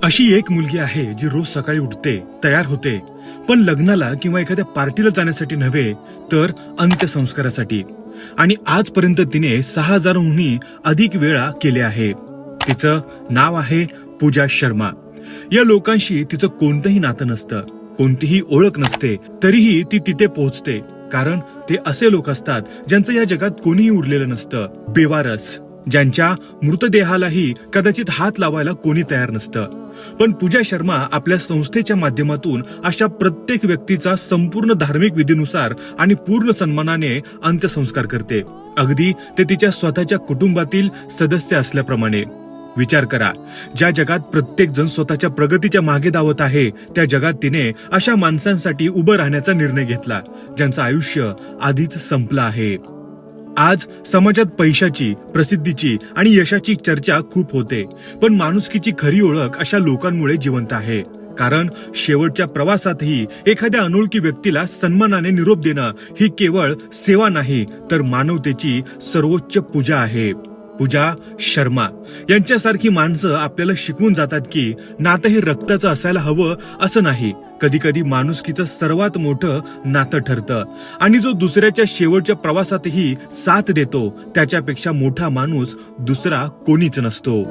अशी एक मुलगी आहे जी रोज सकाळी उठते, तयार होते, पण लग्नाला किंवा एखाद्या पार्टीला जाण्यासाठी नव्हे तर अंत्यसंस्कारासाठी. आणि आजपर्यंत तिने 6,000हूनही अधिक वेळा केले आहे. तिचं नाव आहे पूजा शर्मा. या लोकांशी तिचं कोणतंही नातं नसतं, कोणतीही ओळख नसते, तरीही ती तिथे पोहोचते. कारण ते असे लोक असतात ज्यांचं या जगात कोणीही उरलेलं नसतं, बेवारस, ज्यांच्या मृतदेहालाही कदाचित हात लावायला कोणी तयार नसतं. पण पूजा शर्मा आपल्या संस्थेच्या माध्यमातून अशा प्रत्येक व्यक्तीचा संपूर्ण धार्मिक विधीनुसार आणि पूर्ण सन्मानाने अंत्यसंस्कार करते, अगदी ते तिच्या स्वतःच्या कुटुंबातील सदस्य असल्याप्रमाणे. विचार करा, ज्या जगात प्रत्येक जण स्वतःच्या प्रगतीच्या मागे धावत आहे, त्या जगात तिने अशा माणसांसाठी उभं राहण्याचा निर्णय घेतला ज्यांचं आयुष्य आधीच संपलं आहे. आज समाजात पैशाची, प्रसिद्धीची आणि यशाची चर्चा खूप होते, पण माणुसकीची खरी ओळख अशा लोकांमुळे जिवंत आहे. कारण शेवटच्या प्रवासातही एखाद्या अनोळखी व्यक्तीला सन्मानाने निरोप देणं ही केवळ सेवा नाही, तर मानवतेची सर्वोच्च पूजा आहे. पूजा शर्मा यांच्यासारखी माणसं आपल्याला शिकवून जातात की नातं हे रक्ताचं असायला हवं असं नाही. कधी कधी माणुसकीचं सर्वात मोठं नातं ठरतं, आणि जो दुसऱ्याच्या शेवटच्या प्रवासातही साथ देतो त्याच्यापेक्षा मोठा माणूस दुसरा कोणीच नसतो.